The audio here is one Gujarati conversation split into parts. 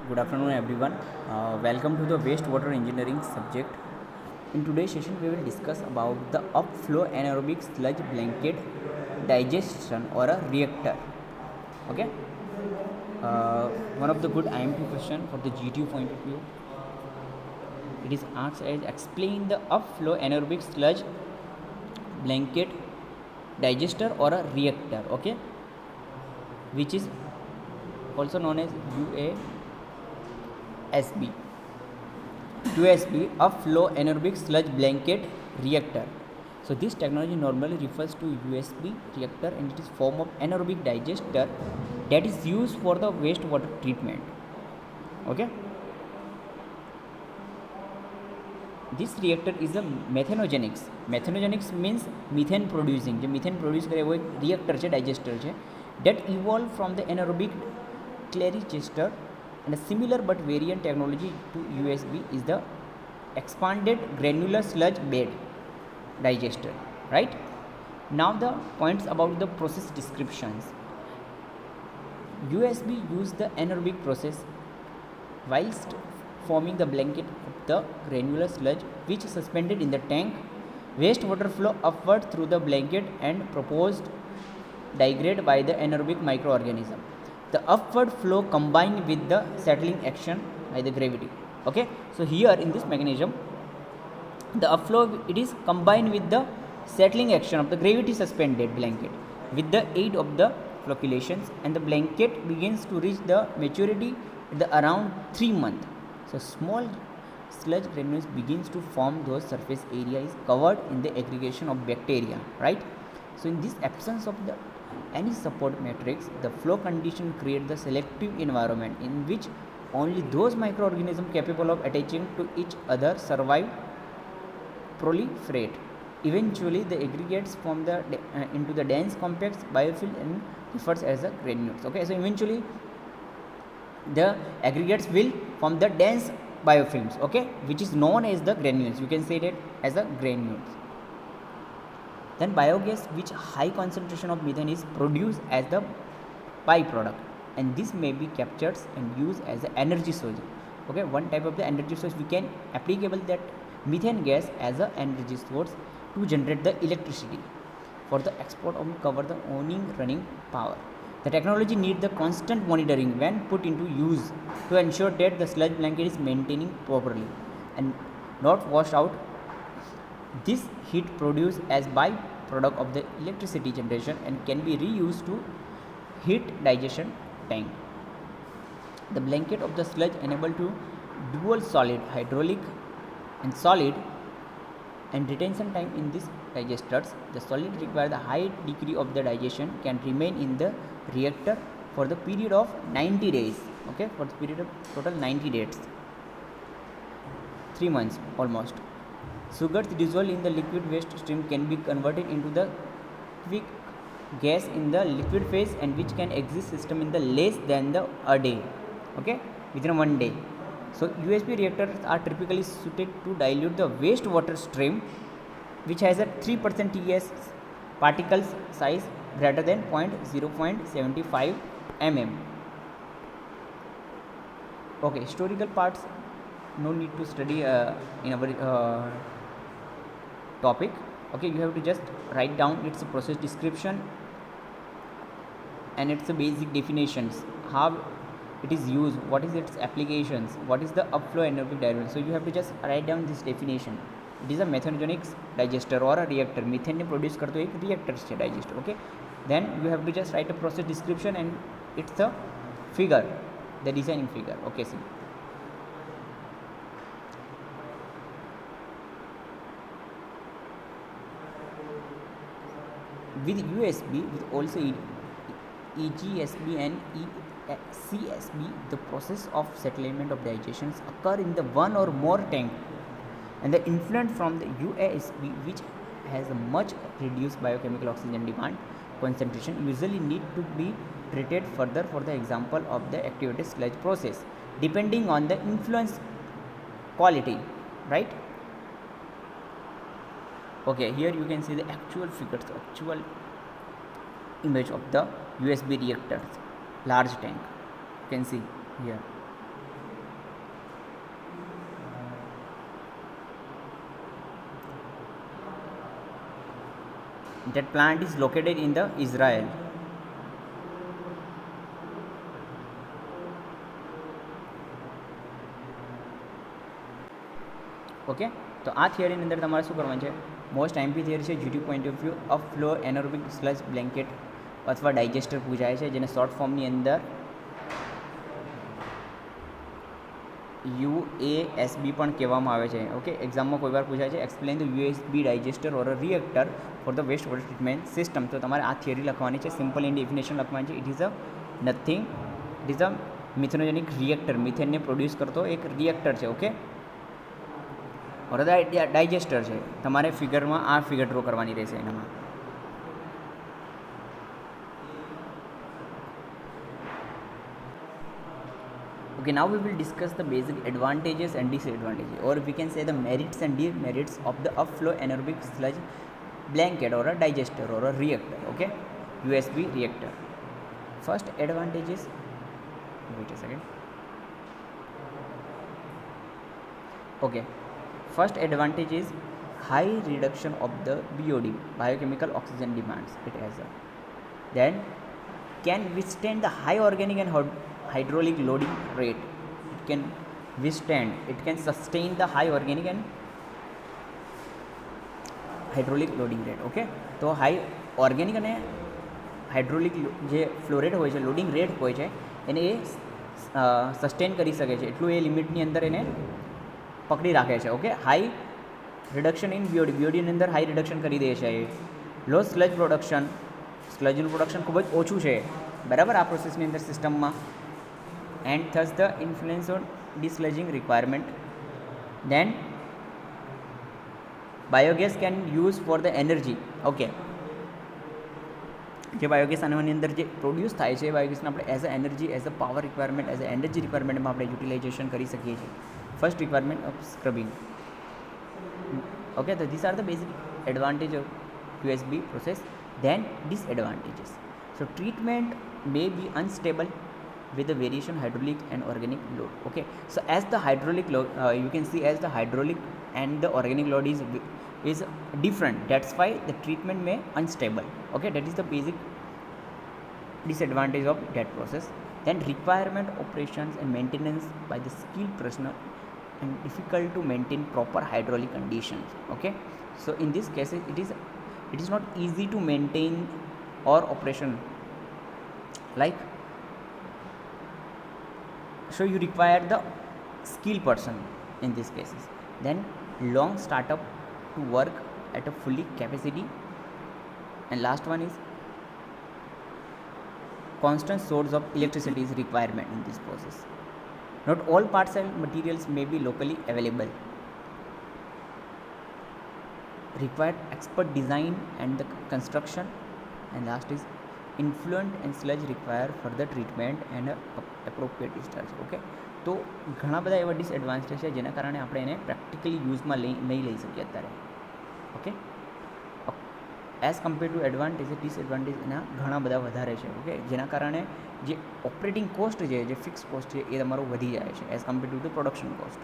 Good afternoon, everyone. Welcome to the wastewater engineering subject. In today's session, we will discuss about the upflow anaerobic sludge blanket digestion or a reactor. Okay. One of the good IMP question for the GTU point of view. It is asked as explain the upflow anaerobic sludge blanket digester or a reactor. Okay, which is also known as UASB. USB, a flow anaerobic sludge blanket reactor. So this technology normally refers to USB reactor and it is form of anaerobic digester that is used for the wastewater treatment. Okay. This reactor is a methanogenics. Methanogenics means methane producing. जो methane produce करे वो एक reactor છે digester છે that evolved from the anaerobic Clarichester, and a similar but variant technology to USB is the expanded granular sludge bed digester. Right. Now the points about the process descriptions. USB use the anaerobic process whilst forming the blanket of the granular sludge which is suspended in the tank. Wastewater flow upward through the blanket and proposed degrade by the anaerobic microorganism. The upward flow combined with the settling action by the gravity. Okay, so here in this mechanism, the upflow it is combined with the settling action of the gravity suspended blanket with the aid of the flocculations, and the blanket begins to reach the maturity at the around 3 months. So small sludge granules begins to form, those surface area is covered in the aggregation of bacteria, right? So in this absence of the any support matrix, the flow condition create the selective environment in which only those microorganisms capable of attaching to each other survive, proliferate. Eventually, the aggregates form the into the dense complex biofilm and refers as the granules. Okay, so eventually the aggregates will form the dense biofilms. Okay, which is known as the granules. You can say that as the granules. Then biogas, which high concentration of methane is produced as the byproduct, and this may be captured and used as an energy source. Okay, one type of the energy source we can applicable that methane gas as an energy source to generate the electricity for the export of cover the owning running power. The technology needs the constant monitoring when put into use to ensure that the sludge blanket is maintaining properly and not washed out. This heat produced as byproduct of the electricity generation and can be reused to heat digestion tank. The blanket of the sludge enable to dual solid hydraulic and solid and retention time in these digesters. The solid require the high degree of the digestion can remain in the reactor for the period of 90 days. Okay, for the period of total 90 days, 3 months almost. Sugars dissolved in the liquid waste stream can be converted into the quick gas in the liquid phase and which can exist system in the less than the a day. Okay, within 1 day. So USB reactors are typically suited to dilute the wastewater stream which has a 3% TS particles size greater than 0.75 mm. Okay, historical parts no need to study in our topic. Okay, you have to just write down its process description and its basic definitions, how it is used, what is its applications, what is the upflow anaerobic digester. So you have to just write down this definition. It is a methanogenic digester or a reactor. Methane ने produce करते हुए एक reactor से digester. Okay, then you have to just write a process description and it's a figure, the designing figure. Okay, see. With USB, with also EGSB and CSB, the process of settlement of digestions occur in the one or more tank, and the influent from the UASB, which has a much reduced biochemical oxygen demand concentration, usually need to be treated further for the example of the activated sludge process, depending on the influence quality, right? Okay, here you can see the actual figures, actual image of the USB reactors, large tank. You can see here. That plant is located in the Israel. Okay, તો આ થિયરીની અંદર તમારે શું કરવાનું છે, મોસ્ટ એમપી થિયરી છે GT point of view of flow anaerobic sludge blanket અથવા ડાયજેસ્ટર પૂછાય છે, જેને શોર્ટ ફોર્મની અંદર યુએએસબી પણ કહેવામાં આવે છે. ઓકે, એક્ઝામમાં કોઈ વાર પૂછાય છે explain the USB digester or a reactor for the waste water treatment system. તો તમારે આ થિયરી લખવાની છે, સિમ્પલ એન્ડ ડેફિનેશન લખવાની છે. It is a nothing, it is a methanogenic reactor, મિથેનને પ્રોડ્યુસ કરતો એક રિએક્ટર છે. ઓકે, ઓર ડાયજેસ્ટર છે. તમારે ફિગરમાં આ ફિગર ડ્રો કરવાની રહેશે એનામાં. Okay, now we will discuss the basic advantages and disadvantages, or we can say the merits and demerits of the upflow anaerobic sludge blanket or a digester or a reactor. Okay, USB reactor. First advantage is, wait a second. Okay, first advantage is high reduction of the BOD, biochemical oxygen demands. It has a, then can withstand the high organic and hydraulic loading rate. It can withstand, it can sustain the high organic and hydraulic loading rate. Okay, તો હાઈ ઓર્ગેનિક અને હાઇડ્રોલિક જે ફ્લો રેટ હોય છે, લોડિંગ રેટ હોય છે, એને એ સસ્ટેન કરી શકે છે, એટલું એ લિમિટની અંદર એને પકડી રાખે છે. Okay, high reduction in BOD, બીઓડીની અંદર હાઈ રિડક્શન કરી દે છે. લો સ્લજ પ્રોડક્શન, સ્લજનું પ્રોડક્શન ખૂબ જ ઓછું છે, બરાબર, આ પ્રોસેસની અંદર સિસ્ટમમાં. And thus the influence on desludging requirement. Then biogas can use for the energy. Okay, જે બાયોગેસ આની અંદર જે પ્રોડ્યુસ થાય છે, એ બાયોગેસને આપણે as a energy, as a power requirement, as a energy રિક્વાયરમેન્ટમાં આપણે યુટિલાઇઝેશન કરી શકીએ છીએ. First requirement of scrubbing. Okay, તો this are the basic advantage of USB process. Then disadvantages. So treatment may be unstable with the variation hydraulic and organic load. Okay, so as the hydraulic load, you can see as the hydraulic and the organic load is different, that's why the treatment may unstable. Okay, that is the basic disadvantage of that process. Then requirement operations and maintenance by the skilled personnel and difficult to maintain proper hydraulic conditions. Okay, so in this case it is not easy to maintain or operation, like, so you require the skilled person in these cases. Then long startup to work at a fully capacity. And last one is constant source of electricity is requirement in this process. Not all parts and materials may be locally available. Required expert design and the construction. And last is influent and sludge require further treatment and appropriate discharge. Okay, તો ઘણા બધા એવા ડિસએડવાન્ટેજ છે જેના કારણે આપણે એને પ્રેક્ટિકલી યુઝમાં નહીં લઈ શકીએ અત્યારે. Okay, as compare to advantage, disadvantage એના ઘણા બધા વધારે છે. ઓકે, જેના કારણે જે ઓપરેટિંગ કોસ્ટ છે, જે ફિક્સ કોસ્ટ છે, એ તમારો વધી જાય છે as compare to the production cost.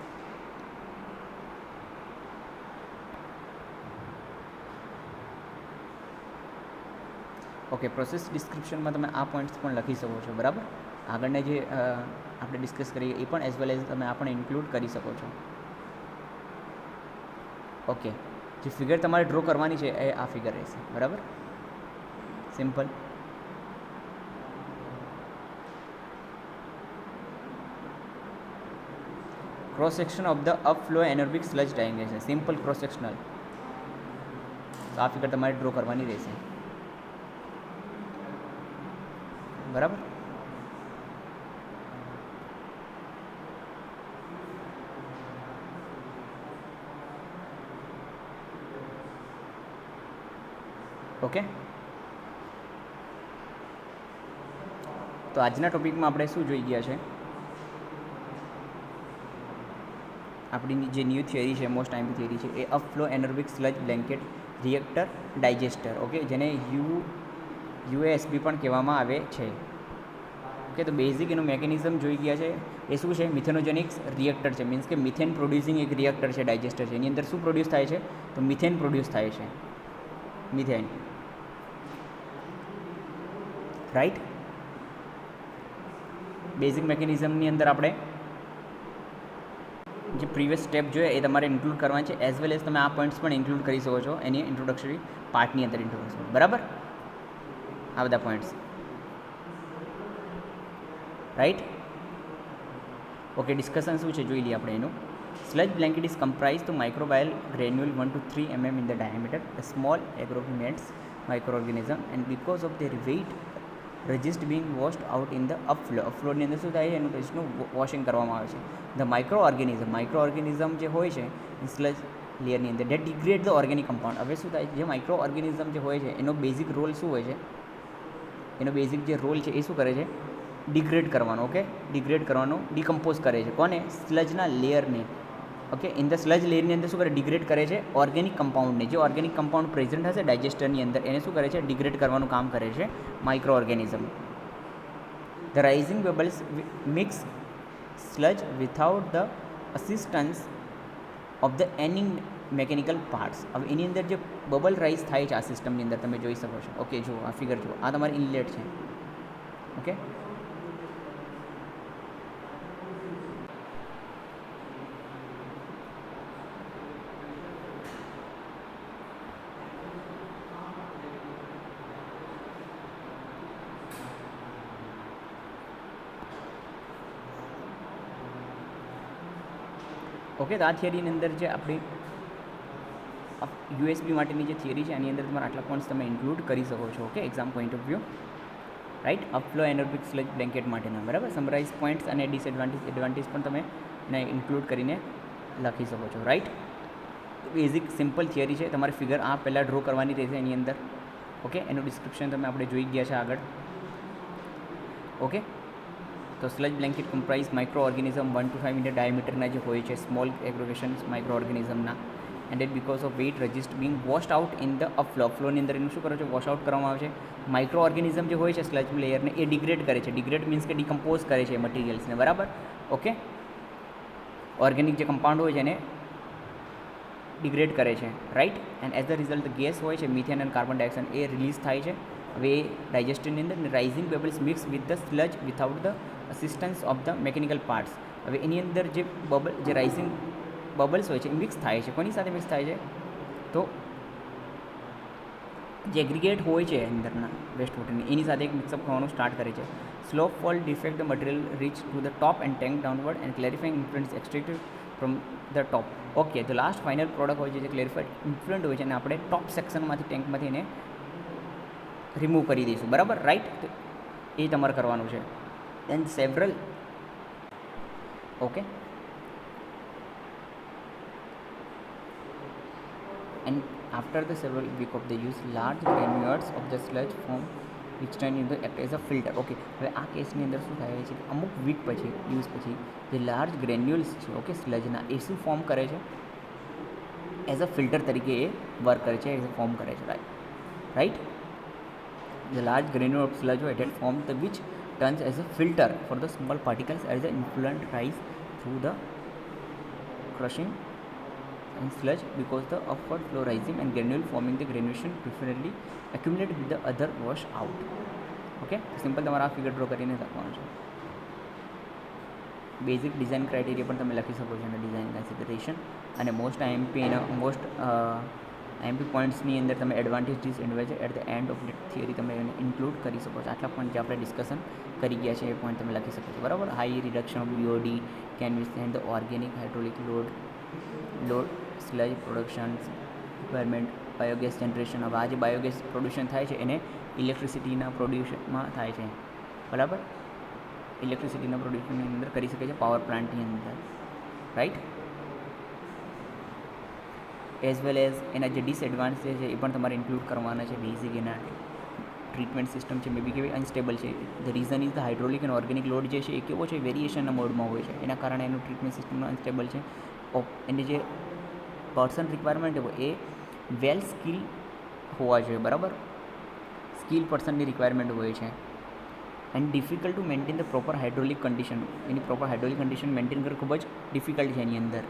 Okay, process ડિસ્ક્રિપ્શનમાં તમે આ પોઈન્ટ્સ પણ લખી શકો છો, બરાબર. આગળને જે આપણે ડિસ્કસ કરીએ એ પણ એઝ વેલ એઝ તમે આ પણ ઇન્ક્લુડ કરી શકો છો. ઓકે, જે ફિગર તમારે ડ્રો કરવાની છે એ આ ફિગર રહેશે, બરાબર, simple. Cross section of the upflow anaerobic sludge diagram છે, સિમ્પલ ક્રોસ સેક્શનલ. તો આ ફિગર તમારે ડ્રો કરવાની રહેશે, બરાબર. ઓકે, તો આજના ટોપિકમાં આપણે શું જોઈ ગયા છે, આપણી જે ન્યૂ થિયરી છે, મોસ્ટ ટાઈમ થિયરી છે, એ અપફ્લો anaerobic sludge blanket reactor digester. Okay, જેને યુએસબી પણ કહેવામાં આવે છે. ઓકે, તો બેઝિક એનું મેકેનિઝમ જોઈ ગયા છે. એ શું છે, મિથેનોજેનિક રિએક્ટર છે, મીન્સ કે મિથેન પ્રોડ્યુસિંગ એક રિએક્ટર છે, ડાયજેસ્ટર છે. એની અંદર શું પ્રોડ્યુસ થાય છે, તો મિથેન પ્રોડ્યુસ થાય છે, મિથેન. રાઈટ. બેઝિક મિકેનિઝમની અંદર આપણે જે પ્રીવિયસ સ્ટેપ જોઈએ એ તમારે ઇન્ક્લુડ કરવાની છે, એઝ વેલ એઝ તમે આ પોઈન્ટ્સ પણ ઇન્ક્લુડ કરી શકો છો એની ઇન્ટ્રોડક્ટરી પાર્ટની અંદર ઇન્ટ્રોડક્શન, બરાબર, આ બધા પોઈન્ટ્સ, રાઈટ. ઓકે, ડિસ્કશન શું છે જોઈ લઈએ આપણે એનું. Sludge blanket is comprised of microbial granule 1 to 3 mm in the diameter, a small aggregates microorganism, and because of their weight resist being washed out in the upflow. upflow ની અંદર શું થાય છે, એનું ટેસ્ટનું વોશિંગ કરવામાં આવે છે. ધ માઇક્રોઓર્ગેનિઝમ જે હોય છે સ્લજ લેયરની અંદર date degrade the organic compound. હવે શું થાય છે, જે માઇક્રોઓર્ગેનિઝમ જે હોય છે એનો બેઝિક રોલ શું હોય છે, એનો બેઝિક જે રોલ છે એ શું કરે છે, ડિગ્રેડ કરવાનો. ઓકે, ડિગ્રેડ કરવાનો, ડિકમ્પોઝ કરે છે કોને, સ્લજના લેયરને. ઓકે, ઇન ધ સ્લજ લેયરની અંદર શું કરે, ડિગ્રેડ કરે છે ઓર્ગેનિક કમ્પાઉન્ડને. જે ઓર્ગેનિક કમ્પાઉન્ડ પ્રેઝન્ટ હશે ડાયજેસ્ટરની અંદર એને શું કરે છે, ડિગ્રેડ કરવાનું કામ કરે છે microorganism. The rising bubbles mix sludge without the assistance of the any mechanical parts. હવે એની અંદર જે બબલ રાઇઝ થાય છે આ સિસ્ટમની અંદર તમે જોઈ શકો છો. ઓકે, જુઓ આ ફિગર જુઓ, આ તમારી ઇનલેટ છે. ઓકે, ઓકે, તો આ થિયરીની અંદર જે આપણી યુએસબી માટેની જે થિયરી છે એની અંદર તમારા આટલા પોઈન્ટ્સ તમે ઇન્ક્લુડ કરી શકો છો. Okay, exam point of view, right. Upflow anaerobic sludge blanket માટેના, બરાબર. સમરાઇઝ પોઈન્ટ્સ અને એડવાન્ટેજ પણ તમે એને ઇન્ક્લુડ કરીને લખી શકો છો, રાઈટ. બેઝિક સિમ્પલ થિયરી છે, તમારે ફિગર આ પહેલાં ડ્રો કરવાની રહેશે એની અંદર. ઓકે, એનું ડિસ્ક્રિપ્શન તમે આપણે જોઈ ગયા છે આગળ. ઓકે, તો sludge blanket comprise micro organism 1 to 5 metre ડાયામીટરના જે હોય છે સ્મોલ એગ્રોગેશન્સ માઇક્રો ઓર્ગેનિઝમના, and it because of weight resist being washed out in the upflow. અપફ્લોની અંદર એનું શું કરો છો, વોશ આઉટ કરવામાં આવે છે. માઇક્રો ઓર્ગેનિઝમ જે હોય છે સ્લજ લેયરને એ ડિગ્રેડ કરે છે. ડિગ્રેડ મીન્સ કે ડિકમ્પોઝ કરે છે મટીરિયલ્સને, બરાબર. ઓકે, ઓર્ગેનિક જે કમ્પાઉન્ડ હોય છે એને ડિગ્રેડ કરે છે, right. And as the result gas હોય છે મિથેન અને કાર્બન ડાયોક્સાઇડ એ રિલીઝ થાય છે. હવે એ ડાયજેસ્ટરની અંદર rising bubbles mix with the sludge without the assistance of the mechanical parts. હવે એની અંદર જે રાઇઝિંગ બબલ્સ હોય છે એ મિક્સ થાય છે. કોની સાથે મિક્સ થાય છે, તો જે એગ્રીગેટ હોય છે અંદરના વેસ્ટ વોટરની એની સાથે એક મિક્સઅપ થવાનું સ્ટાર્ટ કરે છે. Slope fall defect the material reach to the top and tank downward and clarifying influence extracted from the top. Okay, તો લાસ્ટ ફાઇનલ પ્રોડક્ટ હોય છે જે ક્લેરિફાઈડ ઇન્ફ્લુઅન્ટ હોય છે અને આપણે ટોપ સેક્શનમાંથી ટેન્કમાંથી એને રિમૂવ કરી દઈશું, બરાબર, રાઈટ. તો એ તમારે કરવાનું છે. And several, okay, and after the several week of the use large granules of the sludge form which turn in the act as a filter. Okay, હવે આ કેસની અંદર શું થાય છે કે અમુક વીક પછી યુઝ પછી જે લાર્જ ગ્રેન્યુલ્સ છે, ઓકે, સ્લજના એ શું ફોર્મ કરે છે, એઝ અ ફિલ્ટર તરીકે એ વર્ક કરે છે, એઝ અ ફોર્મ કરે છે, right. The large granule of sludge or dead form the which turns as a filter for the small particles as the influent rise through the crushing and sludge because the upward flow rising and granule forming the granulation preferably accumulate with the other wash out. Okay, simple તમારે આ ફિગર ડ્રો કરીને લખવાનું છે. બેઝિક ડિઝાઇન ક્રાઇટેરિયા પણ તમે લખી શકો છો અને ડિઝાઇન કન્સિડરેશન અને મોસ્ટ આઈએમપી પોઈન્ટ્સની અંદર તમે advantage disadvantage at the end of theory તમે એને ઇન્ક્લુડ કરી શકો છો. આટલા પોઈન્ટ જે આપણે ડિસ્કશન કરી ગયા છે એ પોઈન્ટ તમે લખી શકો છો, બરાબર. High reduction of BOD can withstand the organic hydraulic load sludge productions requirement biogas generation. હવે આ જે બાયોગેસ પ્રોડ્યુશન થાય છે એને ઇલેક્ટ્રિસિટીના પ્રોડ્યુશનમાં થાય છે, બરાબર. ઇલેક્ટ્રિસિટીના પ્રોડ્યુશનની અંદર કરી શકે છે પાવર પ્લાન્ટની અંદર, રાઈટ. એઝ વેલ એઝ એના જે ડિસએડવાન્ટેજ છે એ પણ તમારે ઇન્ક્લુડ કરવાના છે. બેઝિક એના ટ્રીટમેન્ટ સિસ્ટમ છે મે બી કેવી અનસ્ટેબલ છે. The reason is the hydraulic અને ઓર્ગેનિક લોડ જે છે એ કેવો છે, વેરિએશનના મોડમાં હોય છે, એના કારણે એનું ટ્રીટમેન્ટ સિસ્ટમ અનસ્ટેબલ છે. એની જે પર્સન રિક્વાયરમેન્ટ હોય એ વેલ સ્કિલ હોવા જોઈએ, બરાબર. સ્કિલ પર્સનની રિક્વાયરમેન્ટ હોય છે. And difficult to maintain the proper hydraulic condition. Any proper hydraulic condition maintain કરવી ખૂબ જ ડિફિકલ્ટ છે એની અંદર.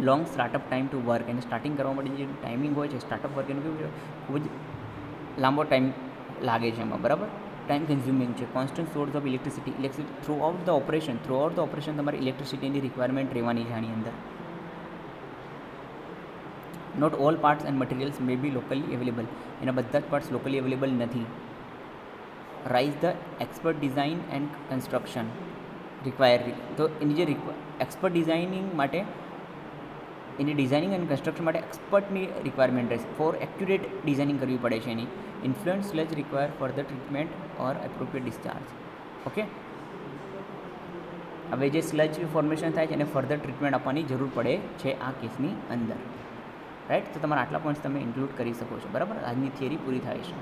Long startup time to work. એને સ્ટાર્ટિંગ કરવા માટે જે ટાઈમિંગ હોય છે સ્ટાર્ટઅપ વર્ક એનું કેવું છે, ખૂબ જ લાંબો ટાઈમ લાગે છે એમાં, બરાબર. ટાઈમ કન્ઝ્યુમિંગ છે. Constant source of electricity throughout the operation તમારે ઇલેક્ટ્રિસિટીની રિક્વાયરમેન્ટ રહેવાની છે આની અંદર. Not all parts and materials may be locally available, એના બધા જ પાર્ટ્સ લોકલી અવેલેબલ નથી. Rise the expert design and construction require, તો એની જે એક્સપર્ટ ડિઝાઇનિંગ માટે, એની ડિઝાઇનિંગ અને કન્સ્ટ્રક્શન માટે એક્સપર્ટની રિક્વાયરમેન્ટ રહેશે. ફોર એક્યુરેટ ડિઝાઇનિંગ કરવી પડે છે એની. Influence sludge require for the treatment or appropriate discharge. Okay, હવે જે સ્લજ ફોર્મેશન થાય છે એને ફર્ધર ટ્રીટમેન્ટ આપવાની જરૂર પડે છે આ કેસની અંદર, રાઈટ. તો તમારા આટલા પોઈન્ટ્સ તમે ઇન્ક્લુડ કરી શકો છો, બરાબર. આજની થિયરી પૂરી થાય છે.